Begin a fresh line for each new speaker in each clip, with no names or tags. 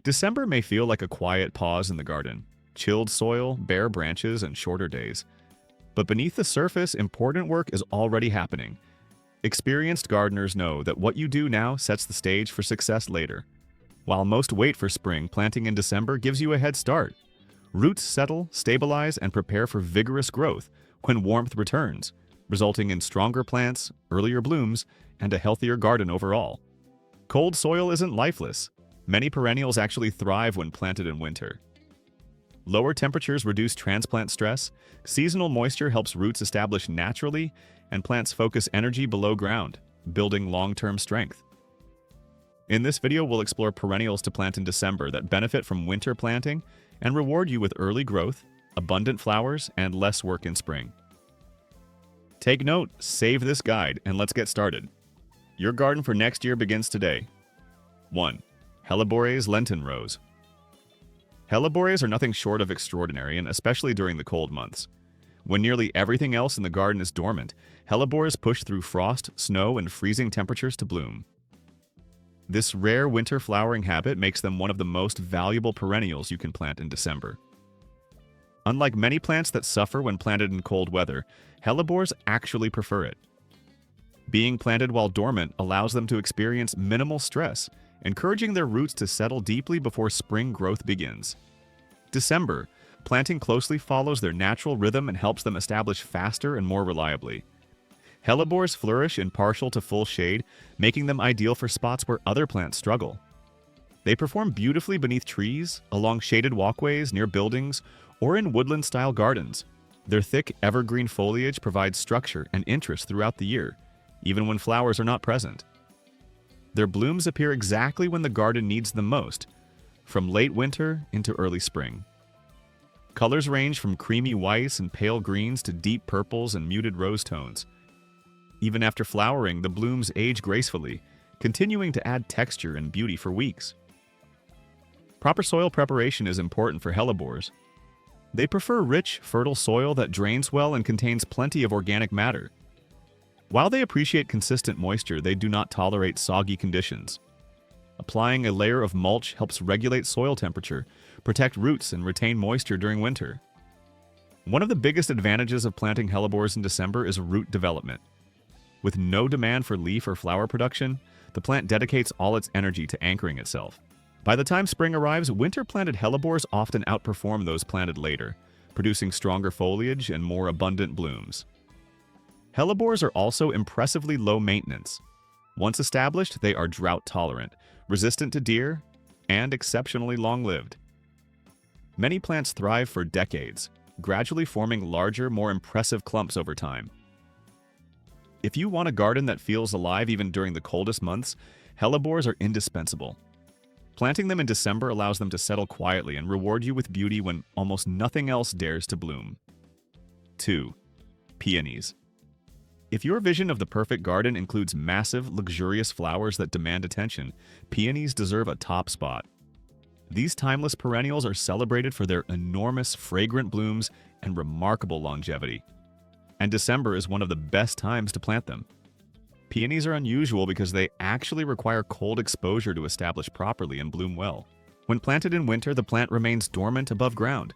December may feel like a quiet pause in the garden. Chilled soil, bare branches, and shorter days. But beneath the surface, important work is already happening. Experienced gardeners know that what you do now sets the stage for success later. While most wait for spring, planting in December gives you a head start. Roots settle, stabilize, and prepare for vigorous growth when warmth returns, resulting in stronger plants, earlier blooms, and a healthier garden overall. Cold soil isn't lifeless. Many perennials actually thrive when planted in winter. Lower temperatures reduce transplant stress, seasonal moisture helps roots establish naturally, and plants focus energy below ground, building long-term strength. In this video, we'll explore perennials to plant in December that benefit from winter planting and reward you with early growth, abundant flowers, and less work in spring. Take note, save this guide, and let's get started. Your garden for next year begins today. 1. Hellebores Lenten Rose. Hellebores are nothing short of extraordinary, and especially during the cold months. When nearly everything else in the garden is dormant, hellebores push through frost, snow, and freezing temperatures to bloom. This rare winter flowering habit makes them one of the most valuable perennials you can plant in December. Unlike many plants that suffer when planted in cold weather, hellebores actually prefer it. Being planted while dormant allows them to experience minimal stress, encouraging their roots to settle deeply before spring growth begins. December, planting closely follows their natural rhythm and helps them establish faster and more reliably. Hellebores flourish in partial to full shade, making them ideal for spots where other plants struggle. They perform beautifully beneath trees, along shaded walkways, near buildings, or in woodland-style gardens. Their thick, evergreen foliage provides structure and interest throughout the year, even when flowers are not present. Their blooms appear exactly when the garden needs them most, from late winter into early spring. Colors range from creamy whites and pale greens to deep purples and muted rose tones. Even after flowering, the blooms age gracefully, continuing to add texture and beauty for weeks. Proper soil preparation is important for hellebores. They prefer rich, fertile soil that drains well and contains plenty of organic matter. While they appreciate consistent moisture, they do not tolerate soggy conditions. Applying a layer of mulch helps regulate soil temperature, protect roots, and retain moisture during winter. One of the biggest advantages of planting hellebores in December is root development. With no demand for leaf or flower production, the plant dedicates all its energy to anchoring itself. By the time spring arrives, winter-planted hellebores often outperform those planted later, producing stronger foliage and more abundant blooms. Hellebores are also impressively low maintenance. Once established, they are drought-tolerant, resistant to deer, and exceptionally long-lived. Many plants thrive for decades, gradually forming larger, more impressive clumps over time. If you want a garden that feels alive even during the coldest months, hellebores are indispensable. Planting them in December allows them to settle quietly and reward you with beauty when almost nothing else dares to bloom. 2. Peonies. If your vision of the perfect garden includes massive, luxurious flowers that demand attention, peonies deserve a top spot. These timeless perennials are celebrated for their enormous, fragrant blooms and remarkable longevity. And December is one of the best times to plant them. Peonies are unusual because they actually require cold exposure to establish properly and bloom well. When planted in winter, the plant remains dormant above ground,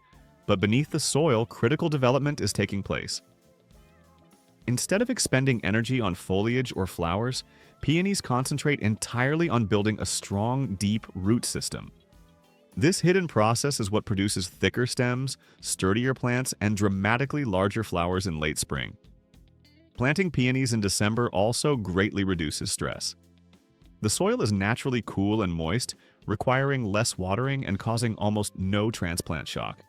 but beneath the soil, critical development is taking place. Instead of expending energy on foliage or flowers, peonies concentrate entirely on building a strong, deep root system. This hidden process is what produces thicker stems, sturdier plants, and dramatically larger flowers in late spring. Planting peonies in December also greatly reduces stress. The soil is naturally cool and moist, requiring less watering and causing almost no transplant shock.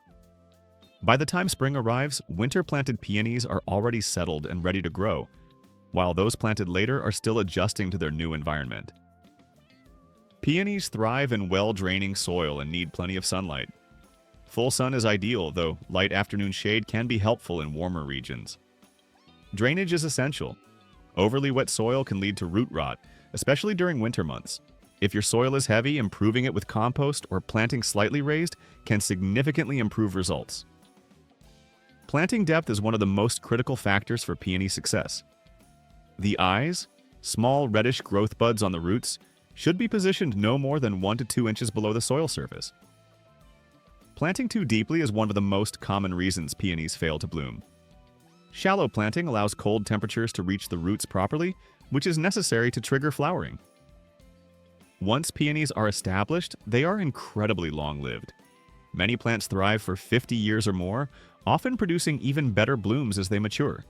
By the time spring arrives, winter-planted peonies are already settled and ready to grow, while those planted later are still adjusting to their new environment. Peonies thrive in well-draining soil and need plenty of sunlight. Full sun is ideal, though light afternoon shade can be helpful in warmer regions. Drainage is essential. Overly wet soil can lead to root rot, especially during winter months. If your soil is heavy, improving it with compost or planting slightly raised can significantly improve results. Planting depth is one of the most critical factors for peony success. The eyes, small reddish growth buds on the roots, should be positioned no more than 1 to 2 inches below the soil surface. Planting too deeply is one of the most common reasons peonies fail to bloom. Shallow planting allows cold temperatures to reach the roots properly, which is necessary to trigger flowering. Once peonies are established, they are incredibly long-lived. Many plants thrive for 50 years or more, often producing even better blooms as they mature.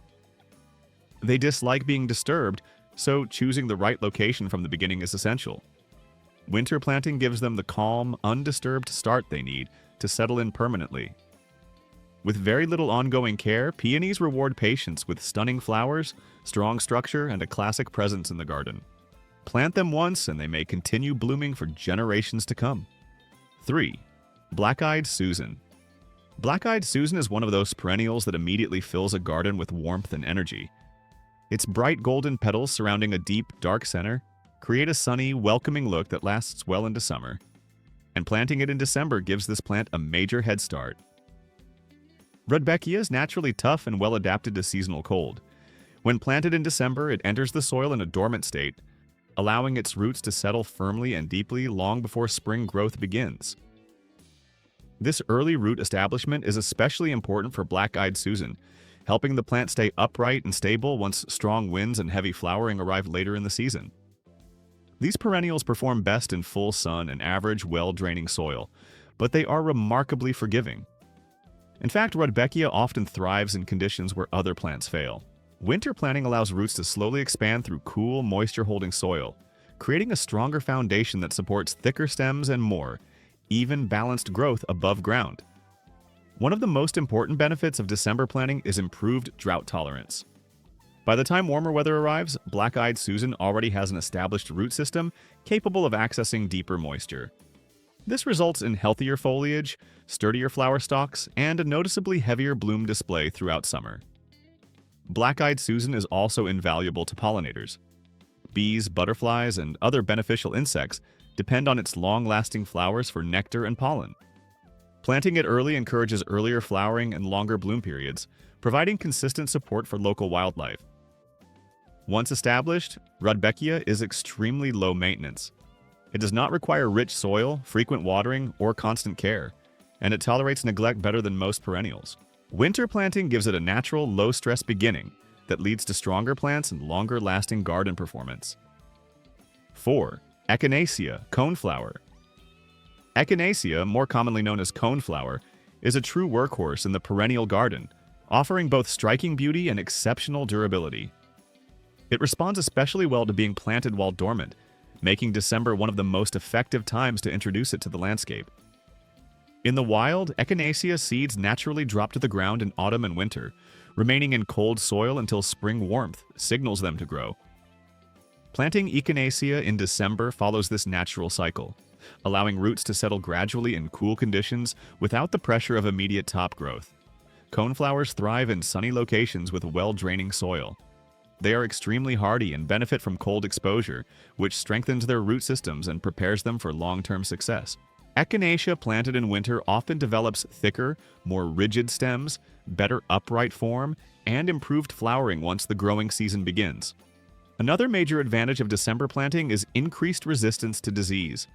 They dislike being disturbed, so choosing the right location from the beginning is essential. Winter planting gives them the calm, undisturbed start they need to settle in permanently. With very little ongoing care, peonies reward patience with stunning flowers, strong structure, and a classic presence in the garden. Plant them once and they may continue blooming for generations to come. 3. Black-eyed Susan. Black-eyed Susan is one of those perennials that immediately fills a garden with warmth and energy. Its bright golden petals surrounding a deep, dark center create a sunny, welcoming look that lasts well into summer. And planting it in December gives this plant a major head start. Rudbeckia is naturally tough and well adapted to seasonal cold. When planted in December, it enters the soil in a dormant state, allowing its roots to settle firmly and deeply long before spring growth begins. This early root establishment is especially important for Black-eyed Susan, helping the plant stay upright and stable once strong winds and heavy flowering arrive later in the season. These perennials perform best in full sun and average, well-draining soil, but they are remarkably forgiving. In fact, Rudbeckia often thrives in conditions where other plants fail. Winter planting allows roots to slowly expand through cool, moisture-holding soil, creating a stronger foundation that supports thicker stems and more, even balanced growth above ground. One of the most important benefits of December planting is improved drought tolerance. By the time warmer weather arrives, Black-eyed Susan already has an established root system capable of accessing deeper moisture. This results in healthier foliage, sturdier flower stalks, and a noticeably heavier bloom display throughout summer. Black-eyed Susan is also invaluable to pollinators. Bees, butterflies, and other beneficial insects depend on its long-lasting flowers for nectar and pollen. Planting it early encourages earlier flowering and longer bloom periods, providing consistent support for local wildlife. Once established, Rudbeckia is extremely low maintenance. It does not require rich soil, frequent watering, or constant care, and it tolerates neglect better than most perennials. Winter planting gives it a natural, low-stress beginning that leads to stronger plants and longer-lasting garden performance. 4. Echinacea, coneflower. Echinacea, more commonly known as coneflower, is a true workhorse in the perennial garden, offering both striking beauty and exceptional durability. It responds especially well to being planted while dormant, making December one of the most effective times to introduce it to the landscape. In the wild, Echinacea seeds naturally drop to the ground in autumn and winter, remaining in cold soil until spring warmth signals them to grow. Planting Echinacea in December follows this natural cycle, allowing roots to settle gradually in cool conditions without the pressure of immediate top growth. Coneflowers thrive in sunny locations with well-draining soil. They are extremely hardy and benefit from cold exposure, which strengthens their root systems and prepares them for long-term success. Echinacea planted in winter often develops thicker, more rigid stems, better upright form, and improved flowering once the growing season begins. Another major advantage of December planting is increased resistance to disease.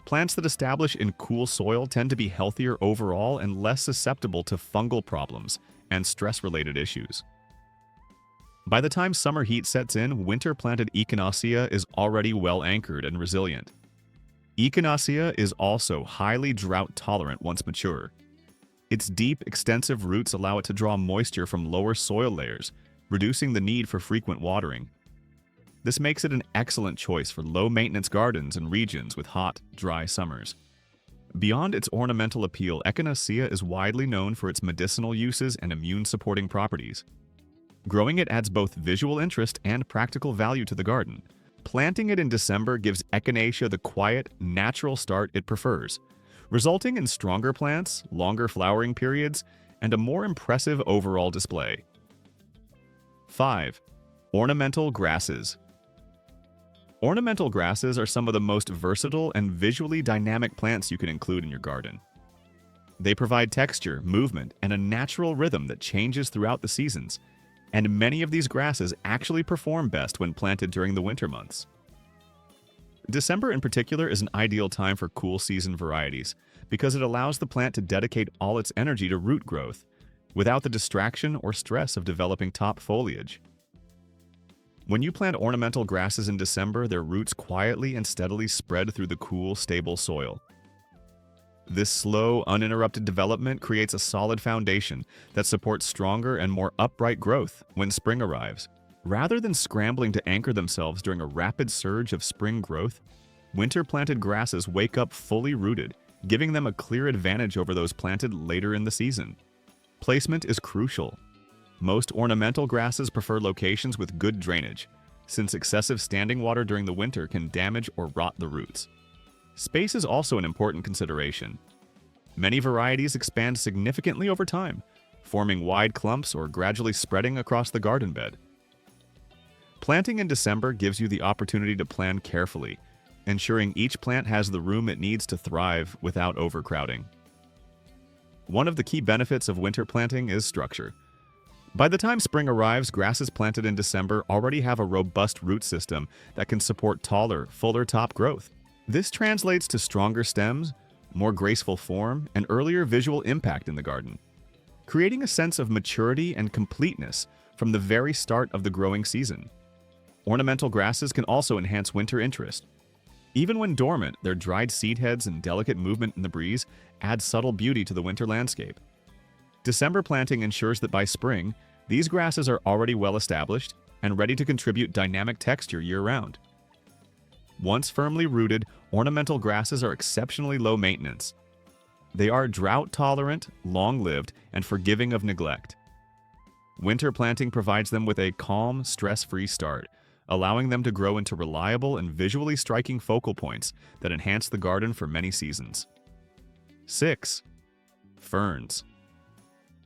Plants that establish in cool soil tend to be healthier overall and less susceptible to fungal problems and stress-related issues. By the time summer heat sets in, winter-planted Echinacea is already well anchored and resilient. Echinacea is also highly drought-tolerant once mature. Its deep, extensive roots allow it to draw moisture from lower soil layers, reducing the need for frequent watering. This makes it an excellent choice for low-maintenance gardens and regions with hot, dry summers. Beyond its ornamental appeal, Echinacea is widely known for its medicinal uses and immune-supporting properties. Growing it adds both visual interest and practical value to the garden. Planting it in December gives Echinacea the quiet, natural start it prefers, resulting in stronger plants, longer flowering periods, and a more impressive overall display. 5. Ornamental grasses. Ornamental grasses are some of the most versatile and visually dynamic plants you can include in your garden. They provide texture, movement, and a natural rhythm that changes throughout the seasons, and many of these grasses actually perform best when planted during the winter months. December in particular is an ideal time for cool season varieties because it allows the plant to dedicate all its energy to root growth without the distraction or stress of developing top foliage. When you plant ornamental grasses in December, their roots quietly and steadily spread through the cool, stable soil. This slow, uninterrupted development creates a solid foundation that supports stronger and more upright growth when spring arrives. Rather than scrambling to anchor themselves during a rapid surge of spring growth, winter-planted grasses wake up fully rooted, giving them a clear advantage over those planted later in the season. Placement is crucial. Most ornamental grasses prefer locations with good drainage, since excessive standing water during the winter can damage or rot the roots. Space is also an important consideration. Many varieties expand significantly over time, forming wide clumps or gradually spreading across the garden bed. Planting in December gives you the opportunity to plan carefully, ensuring each plant has the room it needs to thrive without overcrowding. One of the key benefits of winter planting is structure. By the time spring arrives, grasses planted in December already have a robust root system that can support taller, fuller top growth. This translates to stronger stems, more graceful form, and earlier visual impact in the garden, creating a sense of maturity and completeness from the very start of the growing season. Ornamental grasses can also enhance winter interest. Even when dormant, their dried seed heads and delicate movement in the breeze add subtle beauty to the winter landscape. December planting ensures that by spring, these grasses are already well established and ready to contribute dynamic texture year-round. Once firmly rooted, ornamental grasses are exceptionally low maintenance. They are drought-tolerant, long-lived, and forgiving of neglect. Winter planting provides them with a calm, stress-free start, allowing them to grow into reliable and visually striking focal points that enhance the garden for many seasons. 6. Ferns.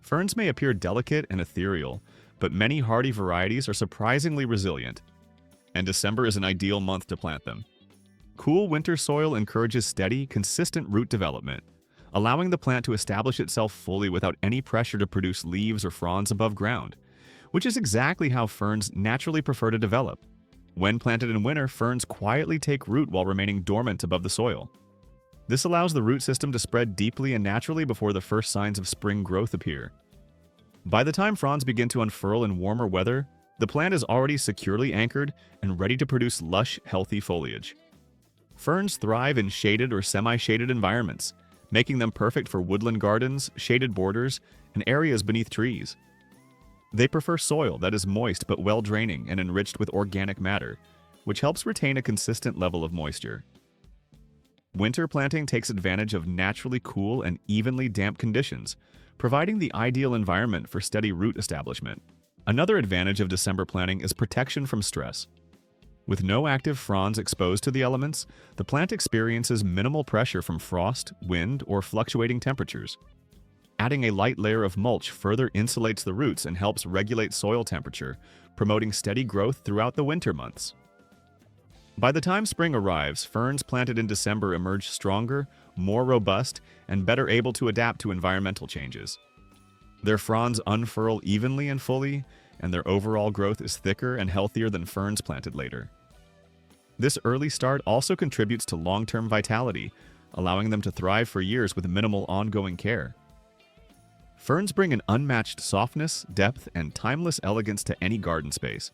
Ferns may appear delicate and ethereal, but many hardy varieties are surprisingly resilient, and December is an ideal month to plant them. Cool winter soil encourages steady, consistent root development, allowing the plant to establish itself fully without any pressure to produce leaves or fronds above ground, which is exactly how ferns naturally prefer to develop. When planted in winter, ferns quietly take root while remaining dormant above the soil. This allows the root system to spread deeply and naturally before the first signs of spring growth appear. By the time fronds begin to unfurl in warmer weather, the plant is already securely anchored and ready to produce lush, healthy foliage. Ferns thrive in shaded or semi-shaded environments, making them perfect for woodland gardens, shaded borders, and areas beneath trees. They prefer soil that is moist but well-draining and enriched with organic matter, which helps retain a consistent level of moisture. Winter planting takes advantage of naturally cool and evenly damp conditions, providing the ideal environment for steady root establishment. Another advantage of December planting is protection from stress. With no active fronds exposed to the elements, the plant experiences minimal pressure from frost, wind, or fluctuating temperatures. Adding a light layer of mulch further insulates the roots and helps regulate soil temperature, promoting steady growth throughout the winter months. By the time spring arrives, ferns planted in December emerge stronger, more robust, and better able to adapt to environmental changes. Their fronds unfurl evenly and fully, and their overall growth is thicker and healthier than ferns planted later. This early start also contributes to long-term vitality, allowing them to thrive for years with minimal ongoing care. Ferns bring an unmatched softness, depth, and timeless elegance to any garden space.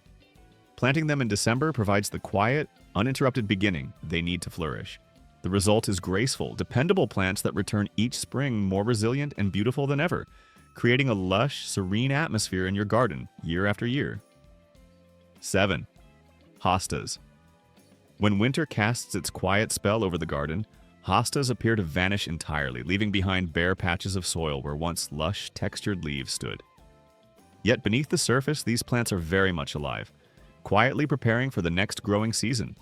Planting them in December provides the quiet, uninterrupted beginning they need to flourish. The result is graceful, dependable plants that return each spring more resilient and beautiful than ever, creating a lush, serene atmosphere in your garden year after year. 7. Hostas. When winter casts its quiet spell over the garden, hostas appear to vanish entirely, leaving behind bare patches of soil where once lush, textured leaves stood. Yet beneath the surface, these plants are very much alive, quietly preparing for the next growing season.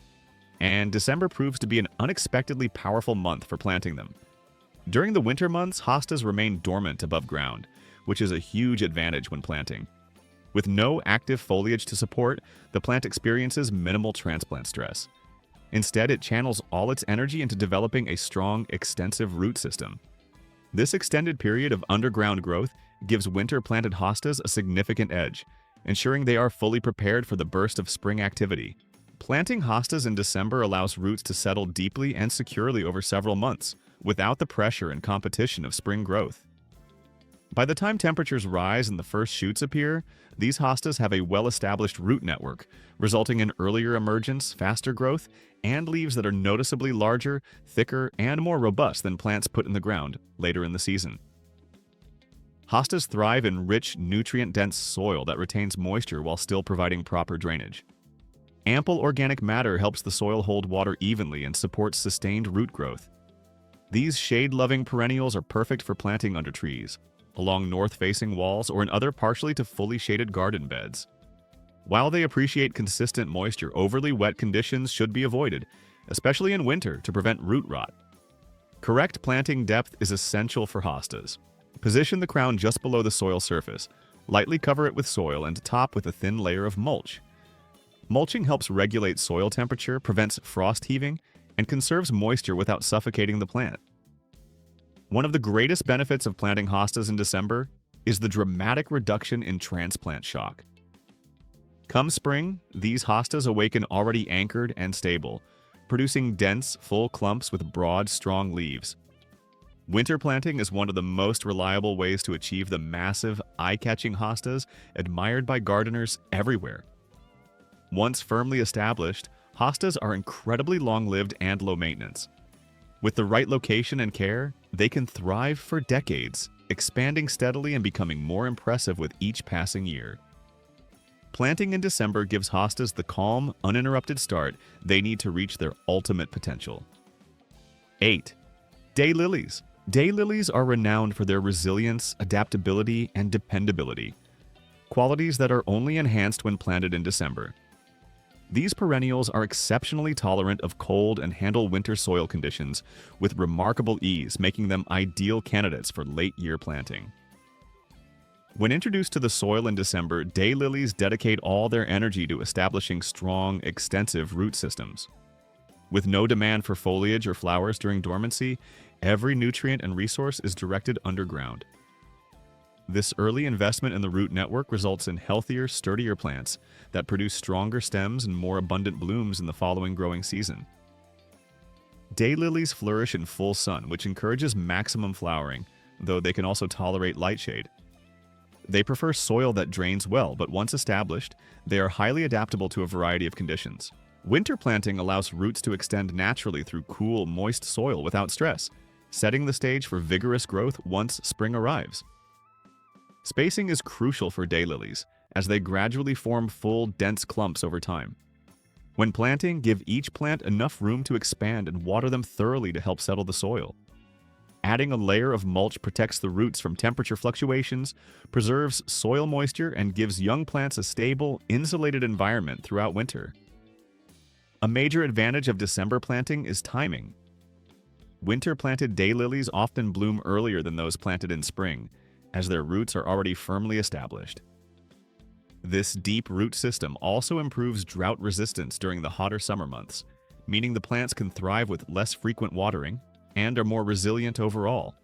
And December proves to be an unexpectedly powerful month for planting them. During the winter months, hostas remain dormant above ground, which is a huge advantage when planting. With no active foliage to support, the plant experiences minimal transplant stress. Instead, it channels all its energy into developing a strong, extensive root system. This extended period of underground growth gives winter-planted hostas a significant edge, ensuring they are fully prepared for the burst of spring activity. Planting hostas in December allows roots to settle deeply and securely over several months, without the pressure and competition of spring growth. By the time temperatures rise and the first shoots appear, these hostas have a well-established root network, resulting in earlier emergence, faster growth, and leaves that are noticeably larger, thicker, and more robust than plants put in the ground later in the season. Hostas thrive in rich, nutrient-dense soil that retains moisture while still providing proper drainage. Ample organic matter helps the soil hold water evenly and supports sustained root growth. These shade-loving perennials are perfect for planting under trees, along north-facing walls, or in other partially to fully shaded garden beds. While they appreciate consistent moisture, overly wet conditions should be avoided, especially in winter, to prevent root rot. Correct planting depth is essential for hostas. Position the crown just below the soil surface, lightly cover it with soil, and top with a thin layer of mulch. Mulching helps regulate soil temperature, prevents frost heaving, and conserves moisture without suffocating the plant. One of the greatest benefits of planting hostas in December is the dramatic reduction in transplant shock. Come spring, these hostas awaken already anchored and stable, producing dense, full clumps with broad, strong leaves. Winter planting is one of the most reliable ways to achieve the massive, eye-catching hostas admired by gardeners everywhere. Once firmly established, hostas are incredibly long-lived and low-maintenance. With the right location and care, they can thrive for decades, expanding steadily and becoming more impressive with each passing year. Planting in December gives hostas the calm, uninterrupted start they need to reach their ultimate potential. 8. Daylilies. Daylilies are renowned for their resilience, adaptability, and dependability, qualities that are only enhanced when planted in December. These perennials are exceptionally tolerant of cold and handle winter soil conditions with remarkable ease, making them ideal candidates for late-year planting. When introduced to the soil in December, daylilies dedicate all their energy to establishing strong, extensive root systems. With no demand for foliage or flowers during dormancy, every nutrient and resource is directed underground. This early investment in the root network results in healthier, sturdier plants that produce stronger stems and more abundant blooms in the following growing season. Daylilies flourish in full sun, which encourages maximum flowering, though they can also tolerate light shade. They prefer soil that drains well, but once established, they are highly adaptable to a variety of conditions. Winter planting allows roots to extend naturally through cool, moist soil without stress, setting the stage for vigorous growth once spring arrives. Spacing is crucial for daylilies, as they gradually form full, dense clumps over time. When planting, give each plant enough room to expand and water them thoroughly to help settle the soil. Adding a layer of mulch protects the roots from temperature fluctuations, preserves soil moisture, and gives young plants a stable, insulated environment throughout winter. A major advantage of December planting is timing. Winter-planted daylilies often bloom earlier than those planted in spring, as their roots are already firmly established. This deep root system also improves drought resistance during the hotter summer months, meaning the plants can thrive with less frequent watering and are more resilient overall.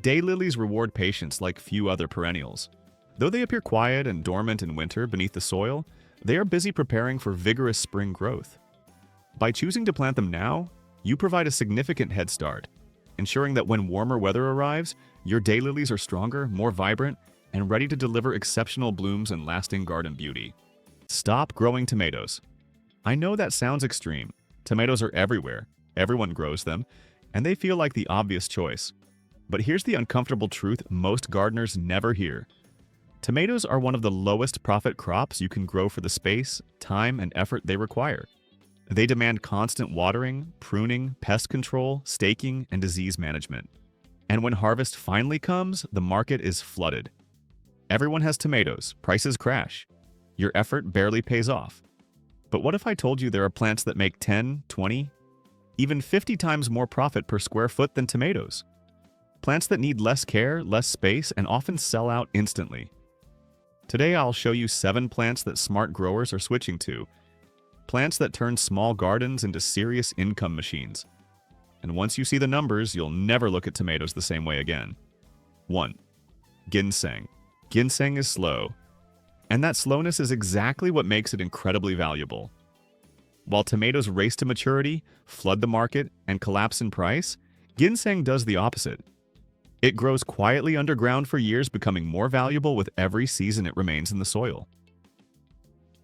Daylilies reward patience like few other perennials. Though they appear quiet and dormant in winter beneath the soil, they are busy preparing for vigorous spring growth. By choosing to plant them now, you provide a significant head start, ensuring that when warmer weather arrives, your daylilies are stronger, more vibrant, and ready to deliver exceptional blooms and lasting garden beauty. Stop growing tomatoes. I know that sounds extreme. Tomatoes are everywhere, everyone grows them, and they feel like the obvious choice. But here's the uncomfortable truth most gardeners never hear. Tomatoes are one of the lowest profit crops you can grow for the space, time, and effort they require. They demand constant watering, pruning, pest control, staking, and disease management. And when harvest finally comes, the market is flooded. Everyone has tomatoes, prices crash. Your effort barely pays off. But what if I told you there are plants that make 10, 20, even 50 times more profit per square foot than tomatoes? Plants that need less care, less space, and often sell out instantly. Today I'll show you 7 plants that smart growers are switching to. Plants that turn small gardens into serious income machines. And once you see the numbers, you'll never look at tomatoes the same way again. 1. Ginseng. Ginseng is slow. And that slowness is exactly what makes it incredibly valuable. While tomatoes race to maturity, flood the market, and collapse in price, ginseng does the opposite. It grows quietly underground for years, becoming more valuable with every season it remains in the soil.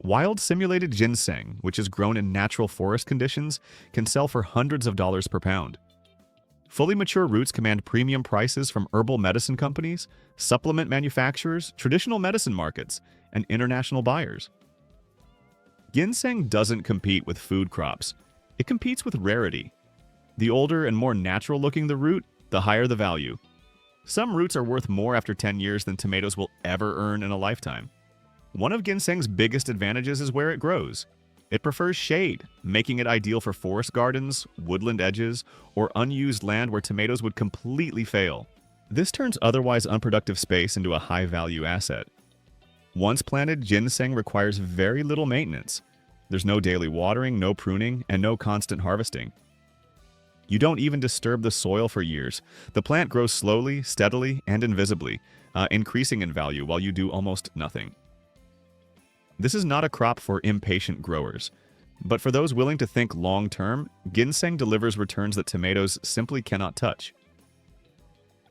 Wild simulated ginseng, which is grown in natural forest conditions, can sell for hundreds of dollars per pound. Fully mature roots command premium prices from herbal medicine companies, supplement manufacturers, traditional medicine markets, and international buyers. Ginseng doesn't compete with food crops. It competes with rarity. The older and more natural-looking the root, the higher the value. Some roots are worth more after 10 years than tomatoes will ever earn in a lifetime. One of ginseng's biggest advantages is where it grows. It prefers shade, making it ideal for forest gardens, woodland edges, or unused land where tomatoes would completely fail. This turns otherwise unproductive space into a high-value asset. Once planted, ginseng requires very little maintenance. There's no daily watering, no pruning, and no constant harvesting. You don't even disturb the soil for years. The plant grows slowly, steadily, and invisibly, increasing in value while you do almost nothing. This is not a crop for impatient growers, but for those willing to think long-term, ginseng delivers returns that tomatoes simply cannot touch.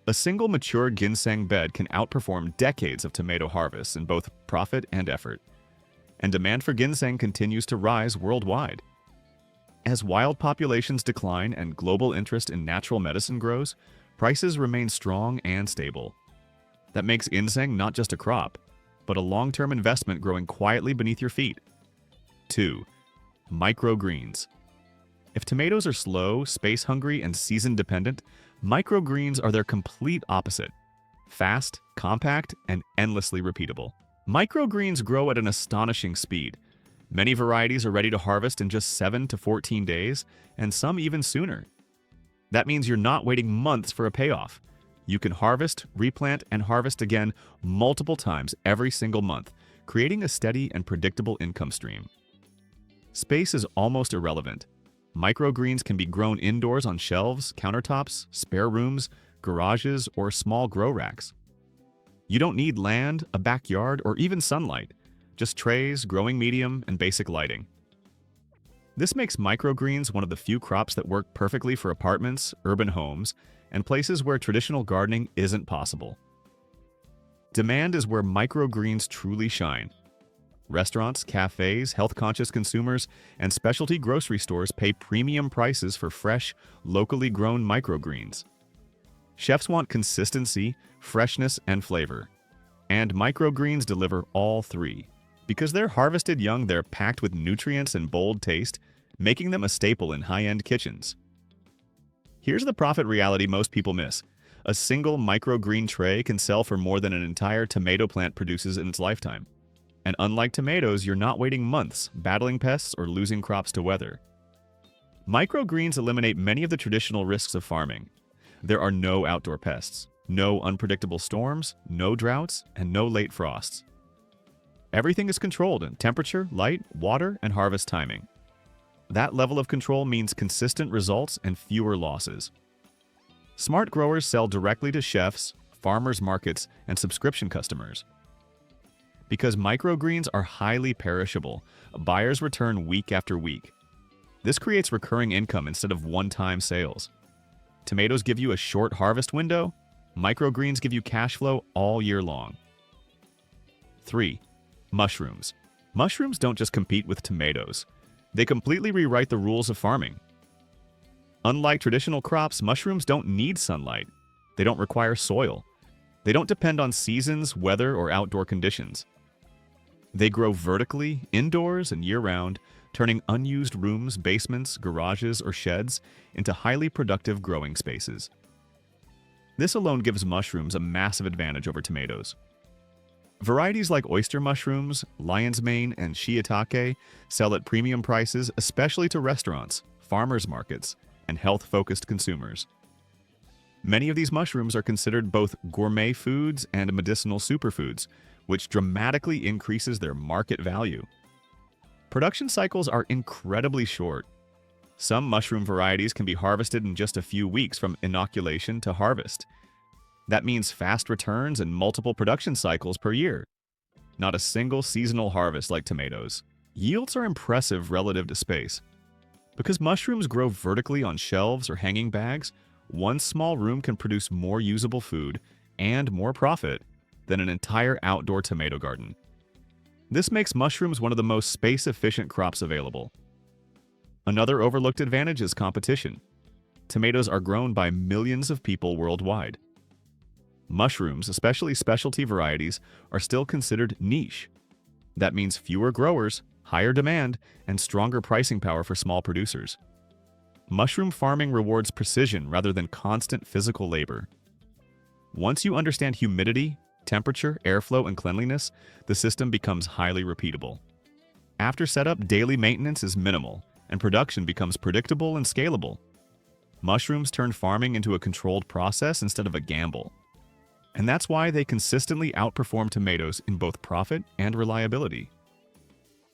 A single mature ginseng bed can outperform decades of tomato harvests in both profit and effort, and demand for ginseng continues to rise worldwide. As wild populations decline and global interest in natural medicine grows, prices remain strong and stable. That makes ginseng not just a crop, but a long-term investment growing quietly beneath your feet. 2. Microgreens. If tomatoes are slow, space-hungry, and season-dependent, microgreens are their complete opposite. Fast, compact, and endlessly repeatable. Microgreens grow at an astonishing speed. Many varieties are ready to harvest in just 7 to 14 days, and some even sooner. That means you're not waiting months for a payoff. You can harvest, replant, and harvest again multiple times every single month, creating a steady and predictable income stream. Space is almost irrelevant. Microgreens can be grown indoors on shelves, countertops, spare rooms, garages, or small grow racks. You don't need land, a backyard, or even sunlight. Just trays, growing medium, and basic lighting. This makes microgreens one of the few crops that work perfectly for apartments, urban homes, and places where traditional gardening isn't possible. Demand is where microgreens truly shine. Restaurants, cafes, health-conscious consumers, and specialty grocery stores pay premium prices for fresh, locally grown microgreens. Chefs want consistency, freshness, and flavor. And microgreens deliver all three. Because they're harvested young, they're packed with nutrients and bold taste, making them a staple in high-end kitchens. Here's the profit reality most people miss. A single microgreen tray can sell for more than an entire tomato plant produces in its lifetime. And unlike tomatoes, you're not waiting months, battling pests, or losing crops to weather. Microgreens eliminate many of the traditional risks of farming. There are no outdoor pests, no unpredictable storms, no droughts, and no late frosts. Everything is controlled in temperature, light, water, and harvest timing. That level of control means consistent results and fewer losses. Smart growers sell directly to chefs, farmers markets, and subscription customers. Because microgreens are highly perishable, buyers return week after week. This creates recurring income instead of one-time sales. Tomatoes give you a short harvest window. Microgreens give you cash flow all year long. 3. Mushrooms. Mushrooms don't just compete with tomatoes. They completely rewrite the rules of farming. Unlike traditional crops, mushrooms don't need sunlight. They don't require soil. They don't depend on seasons, weather, or outdoor conditions. They grow vertically, indoors and year-round, turning unused rooms, basements, garages, or sheds into highly productive growing spaces. This alone gives mushrooms a massive advantage over tomatoes. Varieties like oyster mushrooms, lion's mane, and shiitake sell at premium prices, especially to restaurants, farmers markets, and health-focused consumers. Many of these mushrooms are considered both gourmet foods and medicinal superfoods, which dramatically increases their market value. Production cycles are incredibly short. Some mushroom varieties can be harvested in just a few weeks from inoculation to harvest. That means fast returns and multiple production cycles per year. Not a single seasonal harvest like tomatoes. Yields are impressive relative to space. Because mushrooms grow vertically on shelves or hanging bags, one small room can produce more usable food and more profit than an entire outdoor tomato garden. This makes mushrooms one of the most space-efficient crops available. Another overlooked advantage is competition. Tomatoes are grown by millions of people worldwide. Mushrooms, especially specialty varieties, are still considered niche. That means fewer growers, higher demand, and stronger pricing power for small producers. Mushroom farming rewards precision rather than constant physical labor. Once you understand humidity, temperature, airflow, and cleanliness, the system becomes highly repeatable. After setup, daily maintenance is minimal, and production becomes predictable and scalable. Mushrooms turn farming into a controlled process instead of a gamble. And that's why they consistently outperform tomatoes in both profit and reliability.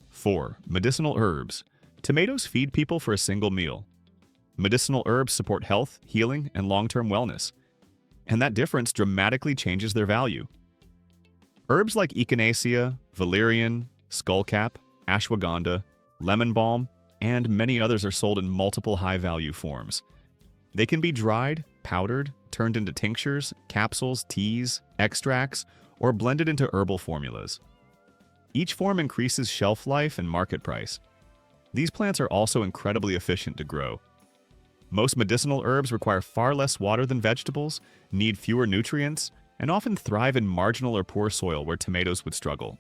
4. Medicinal herbs. Tomatoes feed people for a single meal. Medicinal herbs support health, healing, and long-term wellness. And that difference dramatically changes their value. Herbs like echinacea, valerian, skullcap, ashwagandha, lemon balm, and many others are sold in multiple high-value forms. They can be dried, powdered, turned into tinctures, capsules, teas, extracts, or blended into herbal formulas. Each form increases shelf life and market price. These plants are also incredibly efficient to grow. Most medicinal herbs require far less water than vegetables, need fewer nutrients, and often thrive in marginal or poor soil where tomatoes would struggle.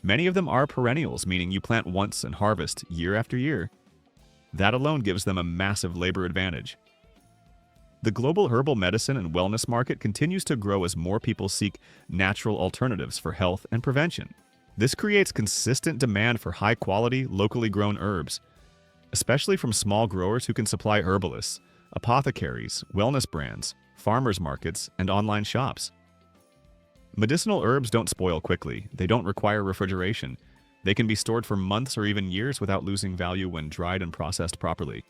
Many of them are perennials, meaning you plant once and harvest year after year. That alone gives them a massive labor advantage. The global herbal medicine and wellness market continues to grow as more people seek natural alternatives for health and prevention. This creates consistent demand for high-quality, locally grown herbs, especially from small growers who can supply herbalists, apothecaries, wellness brands, farmers markets, and online shops. Medicinal herbs don't spoil quickly. They don't require refrigeration. They can be stored for months or even years without losing value when dried and processed properly.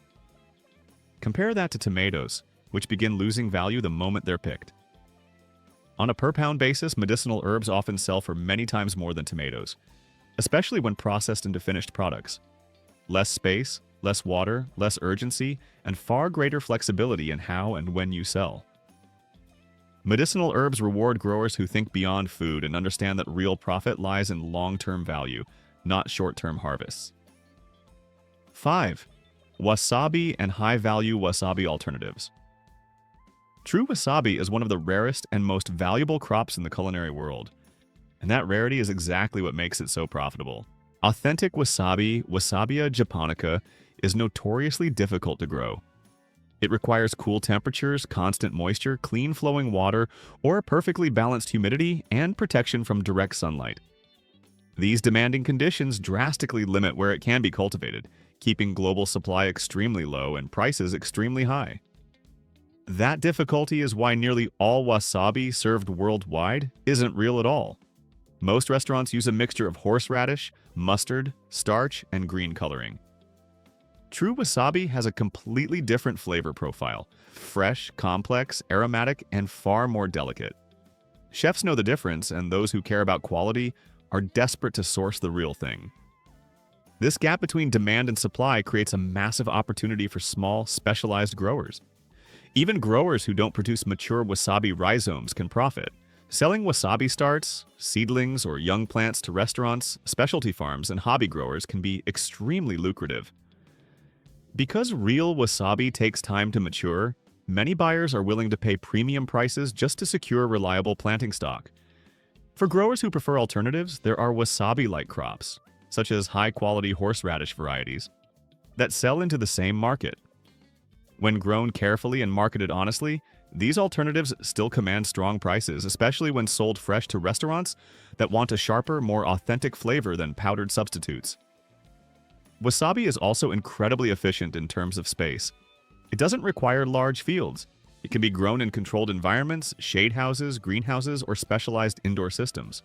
Compare that to tomatoes, which begin losing value the moment they're picked. On a per-pound basis, medicinal herbs often sell for many times more than tomatoes, especially when processed into finished products. Less space, less water, less urgency, and far greater flexibility in how and when you sell. Medicinal herbs reward growers who think beyond food and understand that real profit lies in long-term value, not short-term harvests. 5. Wasabi and high-value wasabi alternatives. True wasabi is one of the rarest and most valuable crops in the culinary world, and that rarity is exactly what makes it so profitable. Authentic wasabi, Wasabia japonica, is notoriously difficult to grow. It requires cool temperatures, constant moisture, clean flowing water, or perfectly balanced humidity and protection from direct sunlight. These demanding conditions drastically limit where it can be cultivated, keeping global supply extremely low and prices extremely high. That difficulty is why nearly all wasabi served worldwide isn't real at all. Most restaurants use a mixture of horseradish, mustard, starch, and green coloring. True wasabi has a completely different flavor profile: fresh, complex, aromatic, and far more delicate. Chefs know the difference, and those who care about quality are desperate to source the real thing. This gap between demand and supply creates a massive opportunity for small, specialized growers. Even growers who don't produce mature wasabi rhizomes can profit. Selling wasabi starts, seedlings, or young plants to restaurants, specialty farms, and hobby growers can be extremely lucrative. Because real wasabi takes time to mature, many buyers are willing to pay premium prices just to secure reliable planting stock. For growers who prefer alternatives, there are wasabi-like crops, such as high-quality horseradish varieties, that sell into the same market. When grown carefully and marketed honestly, these alternatives still command strong prices, especially when sold fresh to restaurants that want a sharper, more authentic flavor than powdered substitutes. Wasabi is also incredibly efficient in terms of space. It doesn't require large fields. It can be grown in controlled environments, shade houses, greenhouses, or specialized indoor systems.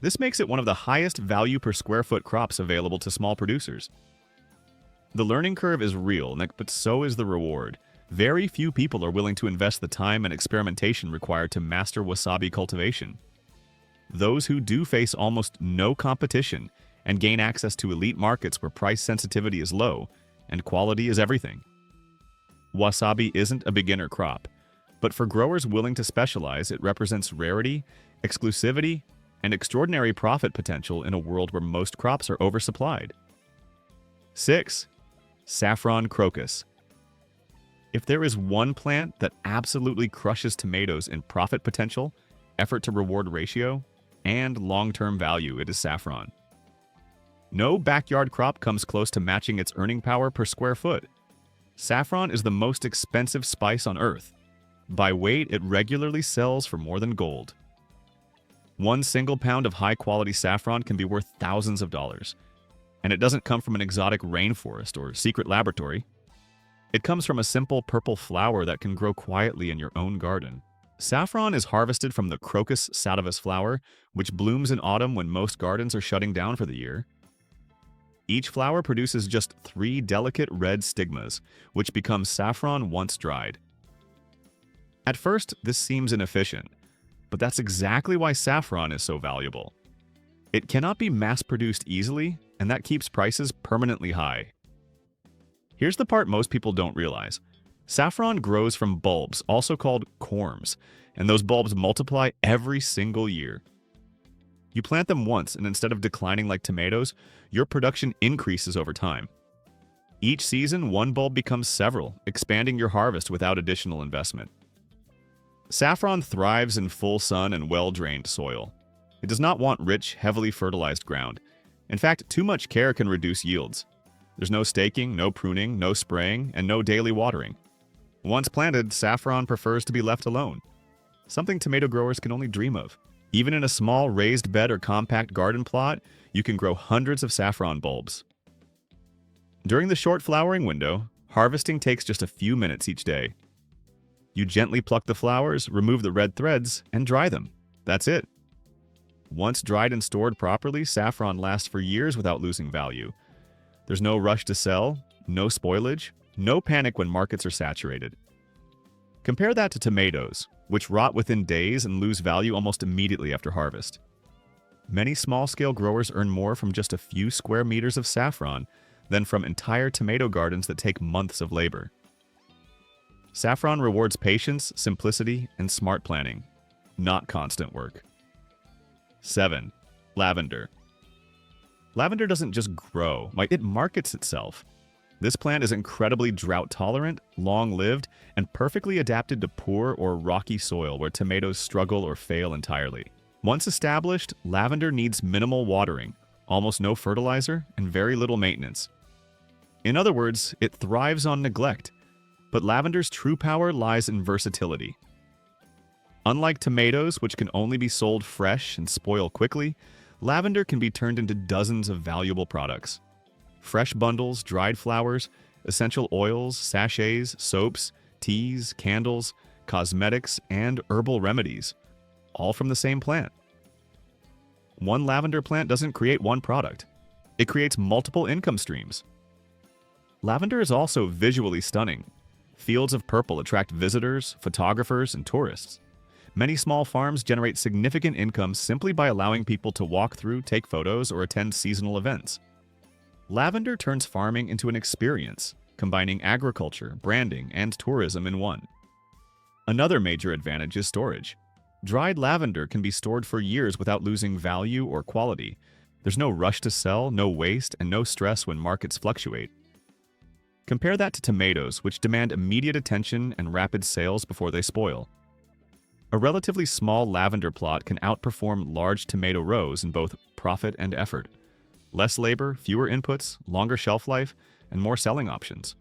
This makes it one of the highest value per square foot crops available to small producers. The learning curve is real, but so is the reward. Very few people are willing to invest the time and experimentation required to master wasabi cultivation. Those who do face almost no competition and gain access to elite markets where price sensitivity is low and quality is everything. Wasabi isn't a beginner crop, but for growers willing to specialize, it represents rarity, exclusivity, and extraordinary profit potential in a world where most crops are oversupplied. 6. Saffron crocus. If there is one plant that absolutely crushes tomatoes in profit potential, effort to reward ratio, and long-term value, it is saffron. No backyard crop comes close to matching its earning power per square foot. Saffron is the most expensive spice on earth. By weight, it regularly sells for more than gold. One single pound of high-quality saffron can be worth thousands of dollars. And it doesn't come from an exotic rainforest or secret laboratory. It comes from a simple purple flower that can grow quietly in your own garden. Saffron is harvested from the Crocus sativus flower, which blooms in autumn when most gardens are shutting down for the year. Each flower produces just 3 delicate red stigmas, which become saffron once dried. At first, this seems inefficient, but that's exactly why saffron is so valuable. It cannot be mass-produced easily, and that keeps prices permanently high. Here's the part most people don't realize. Saffron grows from bulbs, also called corms, and those bulbs multiply every single year. You plant them once, and instead of declining like tomatoes, your production increases over time. Each season, one bulb becomes several, expanding your harvest without additional investment. Saffron thrives in full sun and well-drained soil. It does not want rich, heavily fertilized ground. In fact, too much care can reduce yields. There's no staking, no pruning, no spraying, and no daily watering. Once planted, saffron prefers to be left alone, something tomato growers can only dream of. Even in a small raised bed or compact garden plot, you can grow hundreds of saffron bulbs. During the short flowering window, harvesting takes just a few minutes each day. You gently pluck the flowers, remove the red threads, and dry them. That's it. Once dried and stored properly, saffron lasts for years without losing value. There's no rush to sell, no spoilage, no panic when markets are saturated. Compare that to tomatoes, which rot within days and lose value almost immediately after harvest. Many small-scale growers earn more from just a few square meters of saffron than from entire tomato gardens that take months of labor. Saffron rewards patience, simplicity, and smart planning, not constant work. 7. Lavender. Lavender doesn't just grow, it markets itself. This plant is incredibly drought-tolerant, long-lived, and perfectly adapted to poor or rocky soil where tomatoes struggle or fail entirely. Once established, lavender needs minimal watering, almost no fertilizer, and very little maintenance. In other words, it thrives on neglect, but lavender's true power lies in versatility. Unlike tomatoes, which can only be sold fresh and spoil quickly, lavender can be turned into dozens of valuable products. Fresh bundles, dried flowers, essential oils, sachets, soaps, teas, candles, cosmetics, and herbal remedies, all from the same plant. One lavender plant doesn't create one product. It creates multiple income streams. Lavender is also visually stunning. Fields of purple attract visitors, photographers, and tourists. Many small farms generate significant income simply by allowing people to walk through, take photos, or attend seasonal events. Lavender turns farming into an experience, combining agriculture, branding, and tourism in one. Another major advantage is storage. Dried lavender can be stored for years without losing value or quality. There's no rush to sell, no waste, and no stress when markets fluctuate. Compare that to tomatoes, which demand immediate attention and rapid sales before they spoil. A relatively small lavender plot can outperform large tomato rows in both profit and effort. Less labor, fewer inputs, longer shelf life, and more selling options.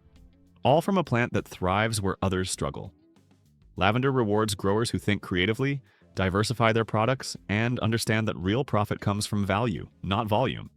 All from a plant that thrives where others struggle. Lavender rewards growers who think creatively, diversify their products, and understand that real profit comes from value, not volume.